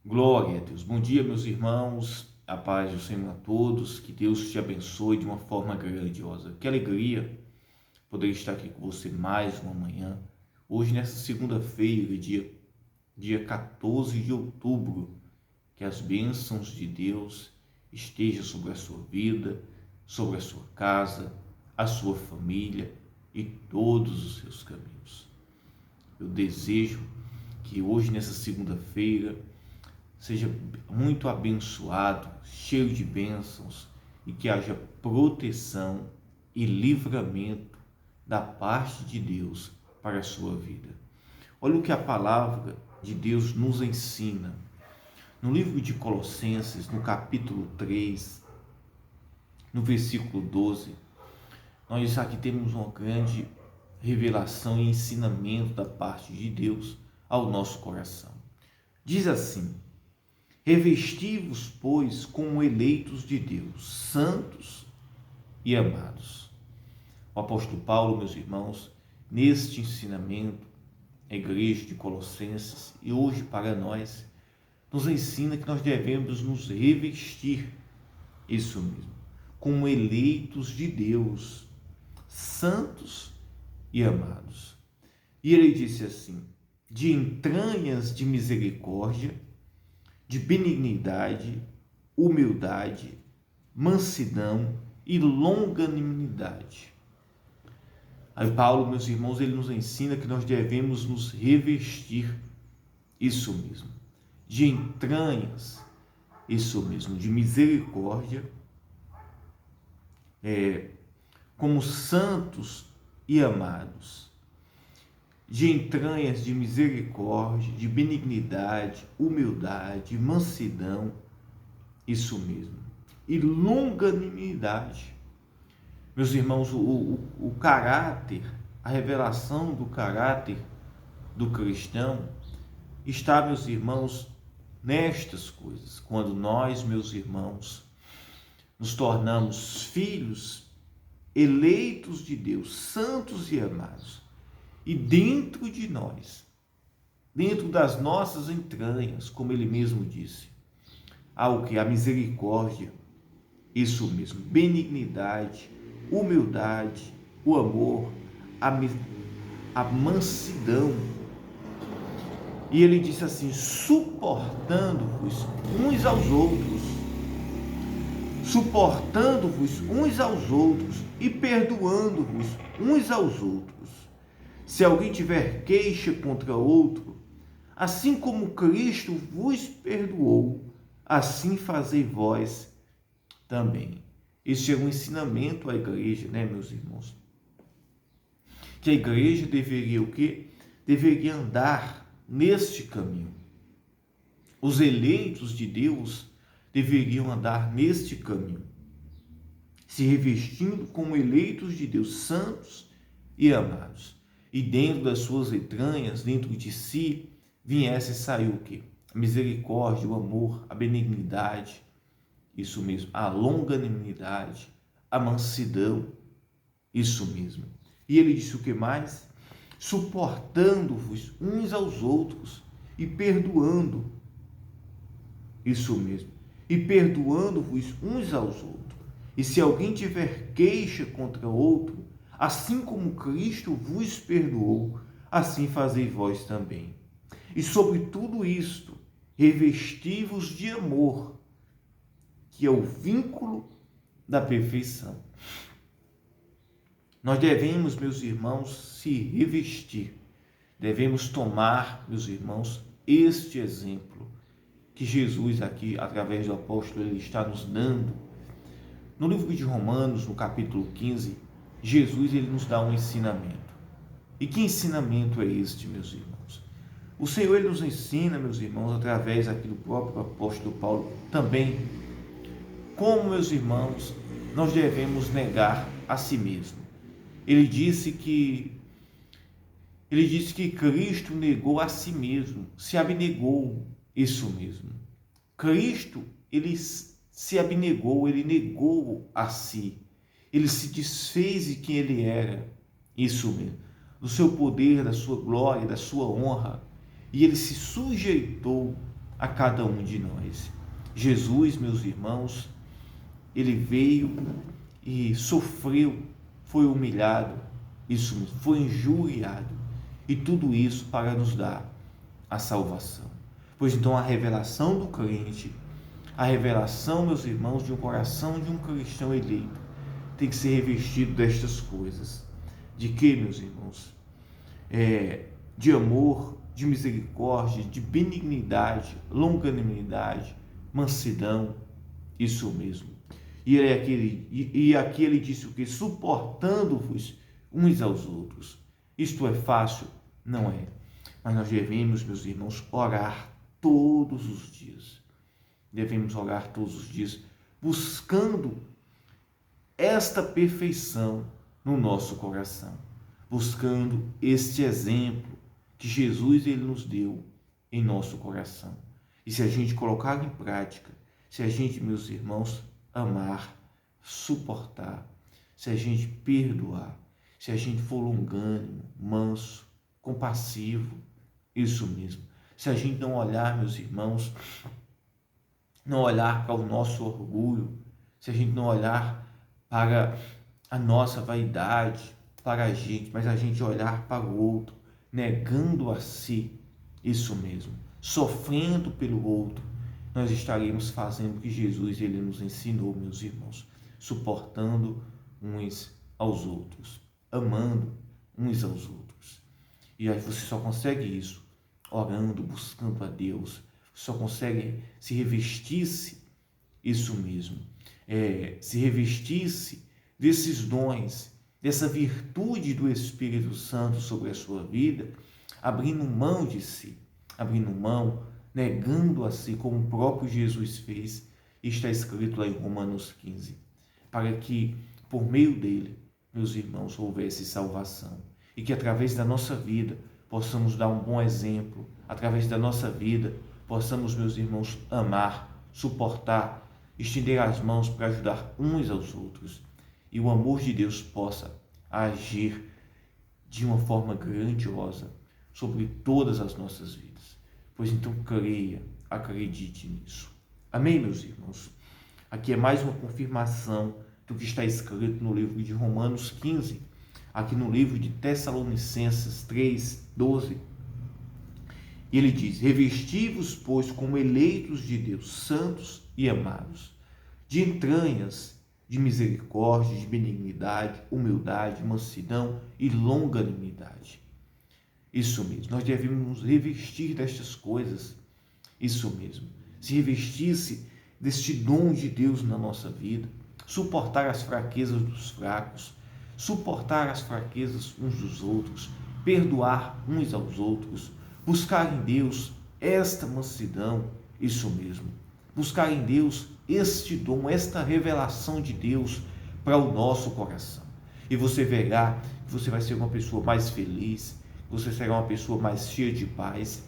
Glória a Deus. Bom dia, meus irmãos. A paz do Senhor a todos. Que Deus te abençoe de uma forma grandiosa. Que alegria poder estar aqui com você mais uma manhã. Hoje, nessa segunda-feira, dia 14 de outubro. Que as bênçãos de Deus estejam sobre a sua vida, sobre a sua casa, a sua família e todos os seus caminhos. Eu desejo que hoje, nessa segunda-feira, seja muito abençoado, cheio de bênçãos e que haja proteção e livramento da parte de Deus para a sua vida. Olha o que a palavra de Deus nos ensina. No livro de Colossenses, no capítulo 3, no versículo 12, nós aqui temos uma grande revelação e ensinamento da parte de Deus ao nosso coração. Diz assim: revesti-vos, pois, como eleitos de Deus, santos e amados. O apóstolo Paulo, meus irmãos, neste ensinamento, a igreja de Colossenses, e hoje para nós, nos ensina que nós devemos nos revestir, isso mesmo, como eleitos de Deus, santos e amados. E ele disse assim: de entranhas de misericórdia, de benignidade, humildade, mansidão e longanimidade. Aí Paulo, meus irmãos, ele nos ensina que nós devemos nos revestir, isso mesmo, de entranhas, isso mesmo, de misericórdia, como santos e amados, de entranhas de misericórdia, de benignidade, humildade, mansidão, isso mesmo, e longanimidade. Meus irmãos, o caráter, a revelação do caráter do cristão está, meus irmãos, nestas coisas. Quando nós, meus irmãos, nos tornamos filhos eleitos de Deus, santos e amados, e dentro de nós, dentro das nossas entranhas, como ele mesmo disse, há o que? A misericórdia, isso mesmo, benignidade, humildade, o amor, a mansidão. E ele disse assim: suportando-vos uns aos outros, e perdoando-vos uns aos outros. Se alguém tiver queixa contra outro, assim como Cristo vos perdoou, assim fazei vós também. Este é um ensinamento à igreja, né, meus irmãos? Que a igreja deveria o quê? Deveria andar neste caminho. Os eleitos de Deus deveriam andar neste caminho, se revestindo como eleitos de Deus, santos e amados. E dentro das suas entranhas, dentro de si, viesse sair o quê? A misericórdia, o amor, a benignidade, isso mesmo, a longanimidade, a mansidão, isso mesmo. E ele disse o que mais? Suportando-vos uns aos outros e perdoando, isso mesmo, e perdoando-vos uns aos outros. E se alguém tiver queixa contra outro, assim como Cristo vos perdoou, assim fazei vós também. E sobre tudo isto, revesti-vos de amor, que é o vínculo da perfeição. Nós devemos, meus irmãos, se revestir. Devemos tomar, meus irmãos, este exemplo que Jesus aqui, através do apóstolo, ele está nos dando. No livro de Romanos, no capítulo 15, Jesus ele nos dá um ensinamento. E que ensinamento é este, meus irmãos? O Senhor ele nos ensina, meus irmãos, através aqui do próprio apóstolo Paulo, também, como, meus irmãos, nós devemos negar a si mesmo. Ele disse que Cristo negou a si mesmo, se abnegou, isso mesmo. Cristo, ele se abnegou, ele negou a si. Ele se desfez de quem ele era, isso mesmo, do seu poder, da sua glória, da sua honra. E ele se sujeitou a cada um de nós. Jesus, meus irmãos, ele veio e sofreu, foi humilhado, isso mesmo, foi injuriado, e tudo isso para nos dar a salvação. Pois então a revelação do crente, a revelação, meus irmãos, de um coração de um cristão eleito, tem que ser revestido destas coisas. De que, meus irmãos? De amor, de misericórdia, de benignidade, longanimidade, mansidão, isso mesmo. E aqui ele disse o que? Suportando-vos uns aos outros. Isto é fácil? Não é. Mas nós devemos, meus irmãos, orar todos os dias. Devemos orar todos os dias, buscando esta perfeição no nosso coração, buscando este exemplo que Jesus ele nos deu em nosso coração. E se a gente colocar em prática, se a gente, meus irmãos, amar, suportar, se a gente perdoar, se a gente for longânimo, manso, compassivo, isso mesmo. Se a gente não olhar, meus irmãos, não olhar para o nosso orgulho, se a gente não olhar para a nossa vaidade, para a gente, mas a gente olhar para o outro, negando a si, isso mesmo, sofrendo pelo outro, nós estaremos fazendo o que Jesus ele nos ensinou, meus irmãos, suportando uns aos outros, amando uns aos outros. E aí você só consegue isso orando, buscando a Deus, só consegue se revestir-se, isso mesmo, se revestir-se desses dons, dessa virtude do Espírito Santo sobre a sua vida, abrindo mão de si, abrindo mão, negando a si, como o próprio Jesus fez, e está escrito lá em Romanos 15, para que por meio dele, meus irmãos, houvesse salvação, e que através da nossa vida possamos dar um bom exemplo, através da nossa vida possamos, meus irmãos, amar, suportar, estender as mãos para ajudar uns aos outros, e o amor de Deus possa agir de uma forma grandiosa sobre todas as nossas vidas. Pois então creia, acredite nisso. Amém, meus irmãos? Aqui é mais uma confirmação do que está escrito no livro de Romanos 15, aqui no livro de Tessalonicenses 3, 12. E ele diz: revesti-vos, pois, como eleitos de Deus, santos e amados, de entranhas, de misericórdia, de benignidade, humildade, mansidão e longanimidade. Isso mesmo, nós devemos nos revestir destas coisas, isso mesmo, se revestir-se deste dom de Deus na nossa vida, suportar as fraquezas dos fracos, suportar as fraquezas uns dos outros, perdoar uns aos outros, buscar em Deus esta mansidão, isso mesmo, buscar em Deus este dom, esta revelação de Deus para o nosso coração. E você verá que você vai ser uma pessoa mais feliz, você será uma pessoa mais cheia de paz,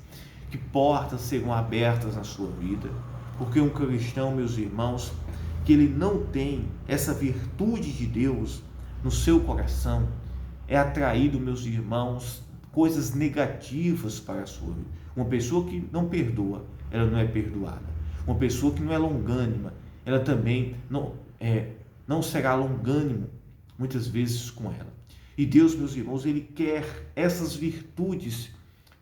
que portas serão abertas na sua vida, porque um cristão, meus irmãos, que ele não tem essa virtude de Deus no seu coração, é atraído, meus irmãos, coisas negativas para a sua vida. Uma pessoa que não perdoa, ela não é perdoada. Uma pessoa que não é longânima, ela também não será longânimo muitas vezes com ela. E Deus, meus irmãos, ele quer essas virtudes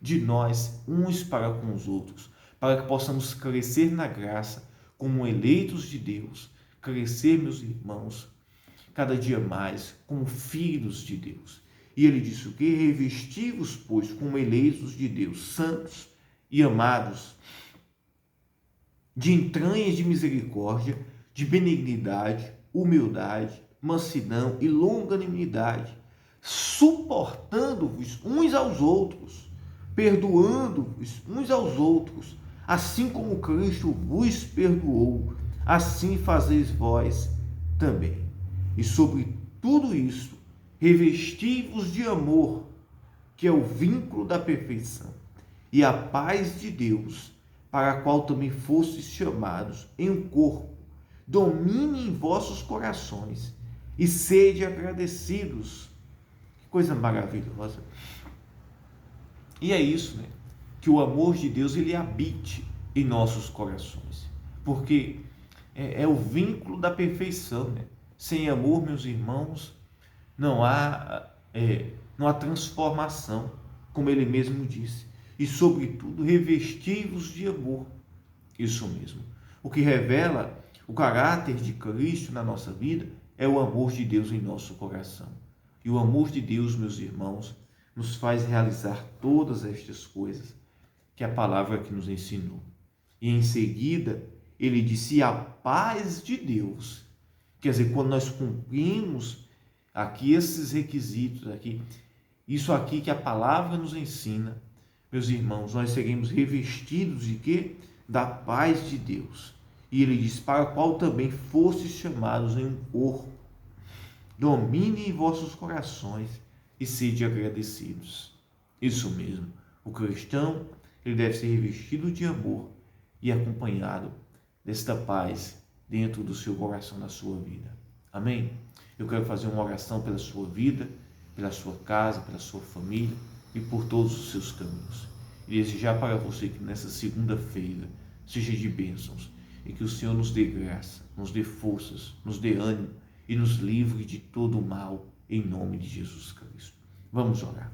de nós, uns para com os outros, para que possamos crescer na graça como eleitos de Deus, crescer, meus irmãos, cada dia mais como filhos de Deus. E ele disse o que? Revesti-vos, pois, como eleitos de Deus, santos e amados, de entranhas de misericórdia, de benignidade, humildade, mansidão e longanimidade, suportando-vos uns aos outros, perdoando-vos uns aos outros, assim como Cristo vos perdoou, assim fazeis vós também. E sobre tudo isso, revesti-vos de amor, que é o vínculo da perfeição, e a paz de Deus, para a qual também fostes chamados em um corpo, domine em vossos corações, e sede agradecidos. Que coisa maravilhosa. E é isso, né? Que o amor de Deus, ele habite em nossos corações, porque é o vínculo da perfeição, né? Sem amor, meus irmãos, não há, não há transformação, como ele mesmo disse. E, sobretudo, revesti-vos de amor. Isso mesmo. O que revela o caráter de Cristo na nossa vida é o amor de Deus em nosso coração. E o amor de Deus, meus irmãos, nos faz realizar todas estas coisas que a palavra que nos ensinou. E em seguida, ele disse: a paz de Deus. Quer dizer, quando nós cumprimos aqui esses requisitos aqui, isso aqui que a palavra nos ensina, meus irmãos, nós seremos revestidos de quê? Da paz de Deus. E ele diz: para o qual também fostes chamados em um corpo. Domine em vossos corações e sede agradecidos. Isso mesmo. O cristão, ele deve ser revestido de amor e acompanhado desta paz dentro do seu coração, na sua vida. Amém? Eu quero fazer uma oração pela sua vida, pela sua casa, pela sua família e por todos os seus caminhos. E desejar para você que nessa segunda-feira seja de bênçãos e que o Senhor nos dê graça, nos dê forças, nos dê ânimo e nos livre de todo o mal, em nome de Jesus Cristo. Vamos orar.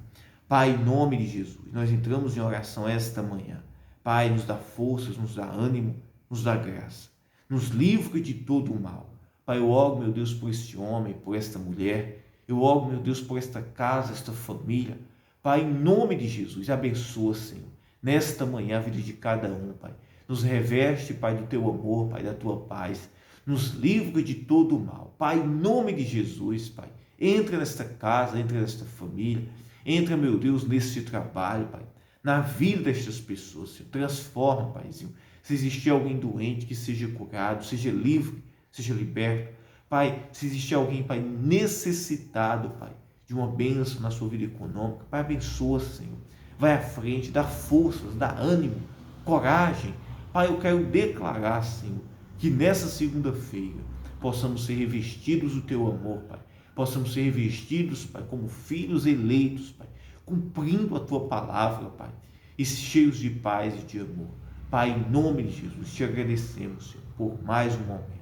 Pai, em nome de Jesus, nós entramos em oração esta manhã. Pai, nos dá forças, nos dá ânimo, nos dá graça. Nos livre de todo o mal. Pai, eu oro, meu Deus, por este homem, por esta mulher. Eu oro, meu Deus, por esta casa, esta família. Pai, em nome de Jesus, abençoa, Senhor, nesta manhã a vida de cada um, Pai. Nos reveste, Pai, do teu amor, Pai, da tua paz. Nos livra de todo o mal. Pai, em nome de Jesus, Pai, entra nesta casa, entra nesta família, entra, meu Deus, neste trabalho, Pai, na vida destas pessoas, Senhor. Transforma, Paizinho. Se existir alguém doente, que seja curado, seja livre, seja liberto. Pai, se existir alguém, Pai, necessitado, Pai, de uma bênção na sua vida econômica, Pai, abençoa, Senhor. Vai à frente, dá forças, dá ânimo, coragem. Pai, eu quero declarar, Senhor, que nessa segunda-feira possamos ser revestidos do teu amor, Pai. Possamos ser revestidos, Pai, como filhos eleitos, Pai, cumprindo a tua palavra, Pai, e cheios de paz e de amor. Pai, em nome de Jesus, te agradecemos, Senhor, por mais um momento.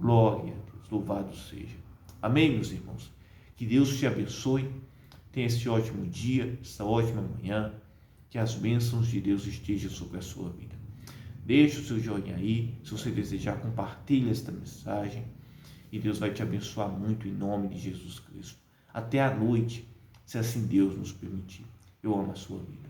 Glória a Deus, louvado seja. Amém, meus irmãos? Que Deus te abençoe. Tenha esse ótimo dia, essa ótima manhã. Que as bênçãos de Deus estejam sobre a sua vida. Deixe o seu joinha aí. Se você desejar, compartilhe esta mensagem. E Deus vai te abençoar muito em nome de Jesus Cristo. Até a noite, se assim Deus nos permitir. Eu amo a sua vida.